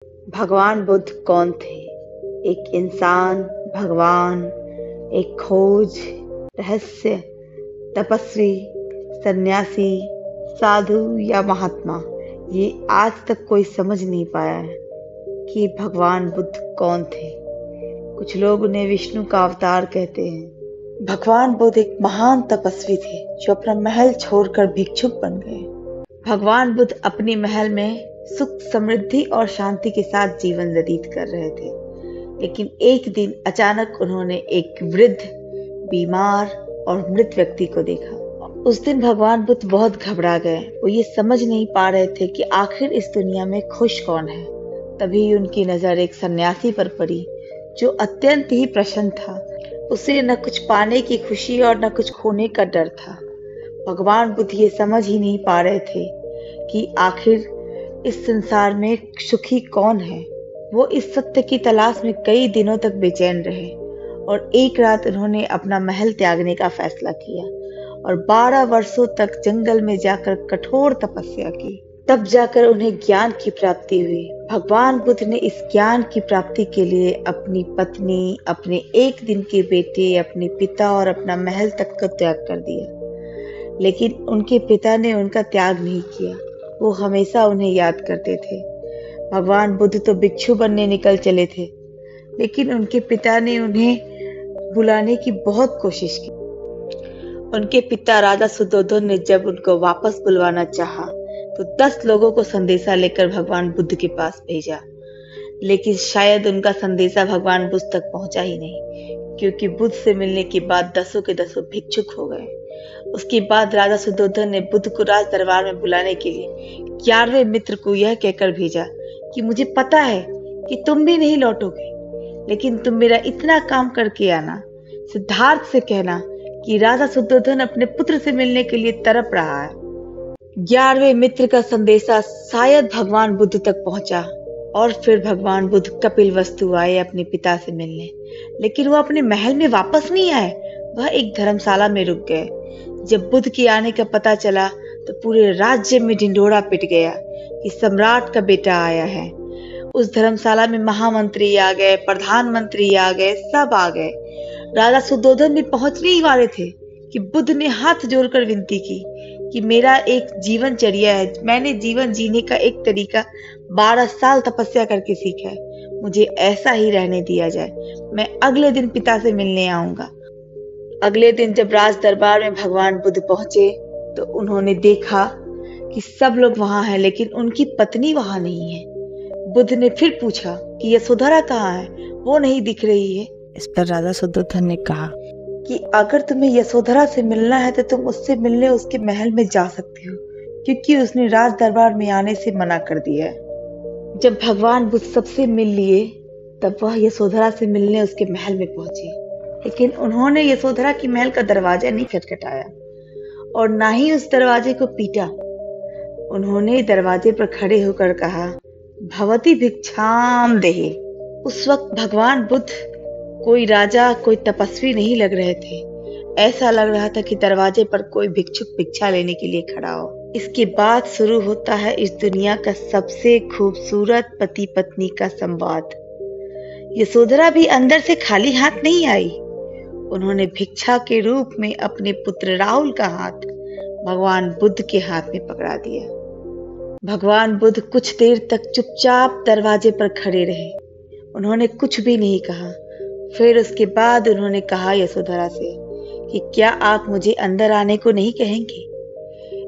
भगवान बुद्ध कौन थे? एक इंसान, भगवान, एक खोज, रहस्य, तपस्वी, सन्यासी, साधु या महात्मा? ये आज तक कोई समझ नहीं पाया है कि भगवान बुद्ध कौन थे। कुछ लोग उन्हें विष्णु का अवतार कहते हैं। भगवान बुद्ध एक महान तपस्वी थे जो अपना महल छोड़कर भिक्षुक बन गए। भगवान बुद्ध अपने महल में सुख, समृद्धि और शांति के साथ जीवन व्यतीत कर रहे थे, लेकिन एक दिन अचानक उन्होंने एक वृद्ध, बीमार और मृत व्यक्ति को देखा। उस दिन भगवान बुद्ध बहुत घबरा गए। वो ये समझ नहीं पा रहे थे कि आखिर इस दुनिया में खुश कौन है। तभी उनकी नजर एक सन्यासी पर पड़ी जो अत्यंत ही प्रसन्न था। उसे न कुछ पाने की खुशी और न कुछ खोने का डर था। भगवान बुद्ध ये समझ ही नहीं पा रहे थे कि आखिर इस संसार में सुखी कौन है। वो इस सत्य की तलाश में कई दिनों तक बेचैन रहे और एक रात उन्होंने अपना महल त्यागने का फैसला किया और 12 वर्षों तक जंगल में जाकर कठोर तपस्या की। तब जाकर उन्हें ज्ञान की प्राप्ति हुई। भगवान बुद्ध ने इस ज्ञान की प्राप्ति के लिए अपनी पत्नी, अपने एक दिन के बेटे, अपने पिता और अपना महल तक का त्याग कर दिया। लेकिन उनके पिता ने उनका त्याग नहीं किया। वो हमेशा उन्हें याद करते थे। भगवान बुद्ध तो भिक्षु बनने निकल चले थे, लेकिन उनके पिता ने उन्हें बुलाने की बहुत कोशिश की। उनके पिता राजा सुद्धोधन ने जब उनको वापस बुलवाना चाहा, तो 10 लोगों को संदेशा लेकर भगवान बुद्ध के पास भेजा। लेकिन शायद उनका संदेशा भगवान बुद्ध तक पहुंचा ही नहीं, क्योंकि बुद्ध से मिलने के बाद 10 के 10 भिक्षुक हो गए। उसके बाद राजा सुद्धोधन ने बुद्ध को राज दरबार में बुलाने के लिए 11वें मित्र को यह कहकर भेजा कि मुझे पता है कि तुम भी नहीं लौटोगे, लेकिन तुम मेरा इतना काम करके आना। सिद्धार्थ से कहना कि राजा सुद्धोधन अपने पुत्र से मिलने के लिए तड़प रहा है। 11वें मित्र का संदेशा शायद भगवान बुद्ध तक पहुंचा और फिर भगवान बुद्ध कपिलवस्तु आए अपने पिता से मिलने, लेकिन वो अपने महल में वापस नहीं आए। वह एक धर्मशाला में रुक गए। जब बुद्ध के आने का पता चला तो पूरे राज्य में ढिंढोरा पिट गया कि सम्राट का बेटा आया है। उस धर्मशाला में महामंत्री आ गए, प्रधानमंत्री आ गए, सब आ गए। राजा सुद्धोधन भी पहुंचने ही वाले थे कि बुद्ध ने हाथ जोड़कर विनती की कि मेरा एक जीवनचर्या है, मैंने जीवन जीने का एक तरीका 12 साल तपस्या करके सीखा है, मुझे ऐसा ही रहने दिया जाए। मैं अगले दिन पिता से मिलने आऊंगा। अगले दिन जब राज दरबार में भगवान बुद्ध पहुंचे तो उन्होंने देखा कि सब लोग वहां हैं, लेकिन उनकी पत्नी वहां नहीं है। बुद्ध ने फिर पूछा कि यशोधरा कहाँ है, वो नहीं दिख रही है। इस पर राजा सुद्धोधन ने कहा कि अगर तुम्हें यशोधरा से मिलना है तो तुम उससे मिलने उसके महल में जा सकती हो, क्योंकि उसने राज दरबार में आने से मना कर दिया है। जब भगवान बुद्ध सबसे मिल लिए तब वह यशोधरा से मिलने उसके महल में पहुंचे, लेकिन उन्होंने यशोधरा की महल का दरवाजा नहीं खटखटाया और ना ही उस दरवाजे को पीटा। उन्होंने दरवाजे पर खड़े होकर कहा, भवती भिक्षाम देहि। उस वक्त भगवान बुद्ध कोई राजा, कोई तपस्वी नहीं लग रहे थे। ऐसा लग रहा था कि दरवाजे पर कोई भिक्षुक भिक्षा लेने के लिए खड़ा हो। इसके बाद शुरू होता है इस दुनिया का सबसे खूबसूरत पति पत्नी का संवाद। यशोधरा भी अंदर से खाली हाथ नहीं आई। उन्होंने भिक्षा के रूप में अपने पुत्र राहुल का हाथ भगवान बुद्ध के हाथ में पकड़ा दिया। भगवान बुद्ध कुछ देर तक चुपचाप दरवाजे पर खड़े रहे। उन्होंने कुछ भी नहीं कहा। फिर उसके बाद उन्होंने कहा यशोधरा से कि क्या आप मुझे अंदर आने को नहीं कहेंगे?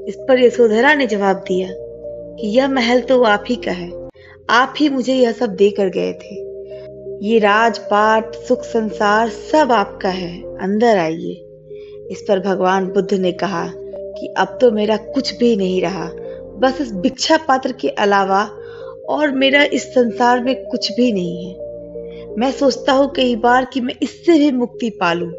इस पर यशोधरा ने जवाब दिया कि यह महल तो आप ही का है, आप ही मुझे यह सब देकर गए थे। ये राजपाट, सुख, संसार सब आपका है, अंदर आइए। इस पर भगवान बुद्ध ने कहा कि अब तो मेरा कुछ भी नहीं रहा, बस इस भिक्षा पात्र के अलावा और मेरा इस संसार में कुछ भी नहीं है। मैं सोचता हूँ कई बार कि मैं इससे भी मुक्ति पालूं,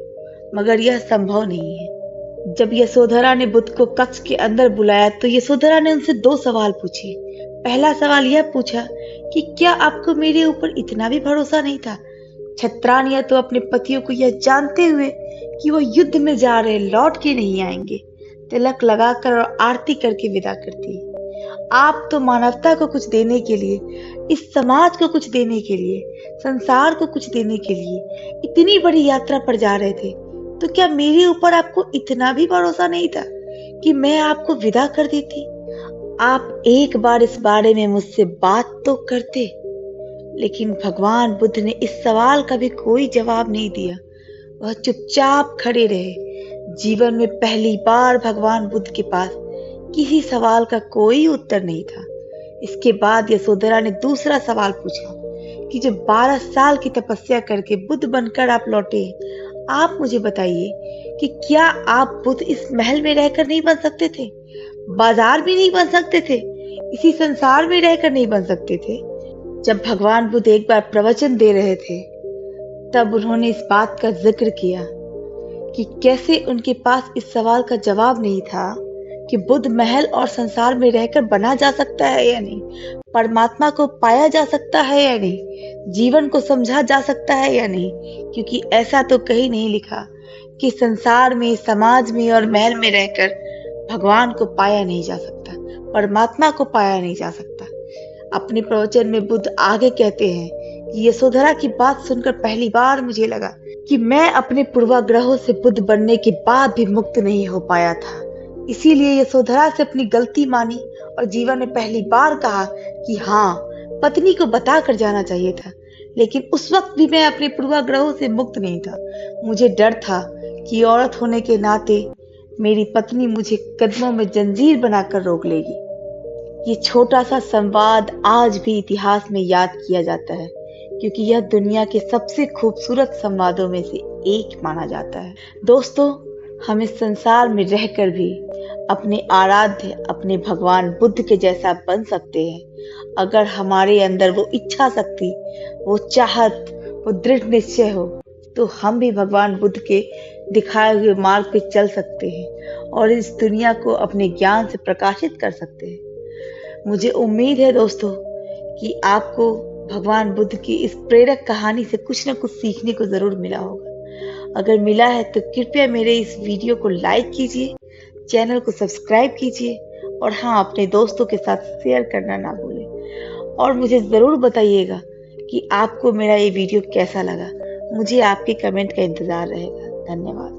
मगर यह संभव नहीं है। जब यशोधरा ने बुद्ध को कक्ष के अंदर बुलाया तो यशोधरा ने उनसे 2 सवाल पूछे। पहला सवाल यह पूछा कि क्या आपको मेरे ऊपर इतना भी भरोसा नहीं था? क्षत्रानियां तो अपने पतियों को यह जानते हुए कि वो युद्ध में जा रहे, लौट के नहीं आएंगे, तिलक लगाकर और आरती करके विदा करती। आप तो मानवता को कुछ देने के लिए, इस समाज को कुछ देने के लिए, संसार को कुछ देने के लिए इतनी बड़ी यात्रा पर जा रहे थे, तो क्या मेरे ऊपर आपको इतना भी भरोसा नहीं था कि मैं आपको विदा कर देती? आप एक बार इस बारे में मुझसे बात तो करते। लेकिन भगवान बुद्ध ने इस सवाल का भी कोई जवाब नहीं दिया। वह चुपचाप खड़े रहे। जीवन में पहली बार भगवान बुद्ध के पास किसी सवाल का कोई उत्तर नहीं था। इसके बाद यशोधरा ने दूसरा सवाल पूछा कि जब 12 साल की तपस्या करके बुद्ध बनकर आप लौटे, आप मुझे बताइए कि क्या आप बुद्ध इस महल में रहकर नहीं बन सकते थे? बाजार भी नहीं बन सकते थे? इसी संसार में रहकर नहीं बन सकते थे? जब भगवान बुद्ध एक बार प्रवचन दे रहे थे, तब उन्होंने इस बात का जिक्र किया कि कैसे उनके पास इस सवाल का जवाब नहीं था कि बुद्ध महल और संसार में रहकर बना जा सकता है या नहीं, परमात्मा को पाया जा सकता है या नहीं, जीवन को समझा जा सकता है या नहीं, क्योंकि ऐसा तो कहीं नहीं लिखा कि संसार में, समाज में और महल में रहकर भगवान को पाया नहीं जा सकता, परमात्मा को पाया नहीं जा सकता। अपने प्रवचन में बुद्ध आगे कहते हैं कि यशोधरा की बात सुनकर पहली बार मुझे लगा कि मैं अपने पूर्वाग्रहों से बुद्ध बनने के बाद भी मुक्त नहीं हो पाया था। इसीलिए यशोधरा से अपनी गलती मानी और जीवन में पहली बार कहा कि हाँ, पत्नी को बता कर जाना चाहिए था। लेकिन उस वक्त भी मैं अपने पूर्वाग्रहों से मुक्त नहीं था। मुझे डर था कि औरत होने के नाते मेरी पत्नी मुझे कदमों में जंजीर बनाकर रोक लेगी। ये छोटा सा संवाद आज भी इतिहास में याद किया जाता है, क्योंकि यह दुनिया के सबसे खूबसूरत संवादों में से एक माना जाता है। दोस्तों, हम इस संसार में रहकर भी अपने आराध्य, अपने भगवान बुद्ध के जैसा बन सकते हैं अगर हमारे अंदर वो इच्छा शक्ति, वो चाहत, वो दृढ़ निश्चय हो, तो हम भी भगवान बुद्ध के दिखाए हुए मार्ग पे चल सकते हैं और इस दुनिया को अपने ज्ञान से प्रकाशित कर सकते हैं। मुझे उम्मीद है दोस्तों कि आपको भगवान बुद्ध की इस प्रेरक कहानी से कुछ न कुछ सीखने को जरूर मिला होगा। अगर मिला है तो कृपया मेरे इस वीडियो को लाइक कीजिए, चैनल को सब्सक्राइब कीजिए और हाँ, अपने दोस्तों के साथ शेयर करना ना भूलें। और मुझे ज़रूर बताइएगा कि आपको मेरा ये वीडियो कैसा लगा। मुझे आपके कमेंट का इंतज़ार रहेगा। धन्यवाद।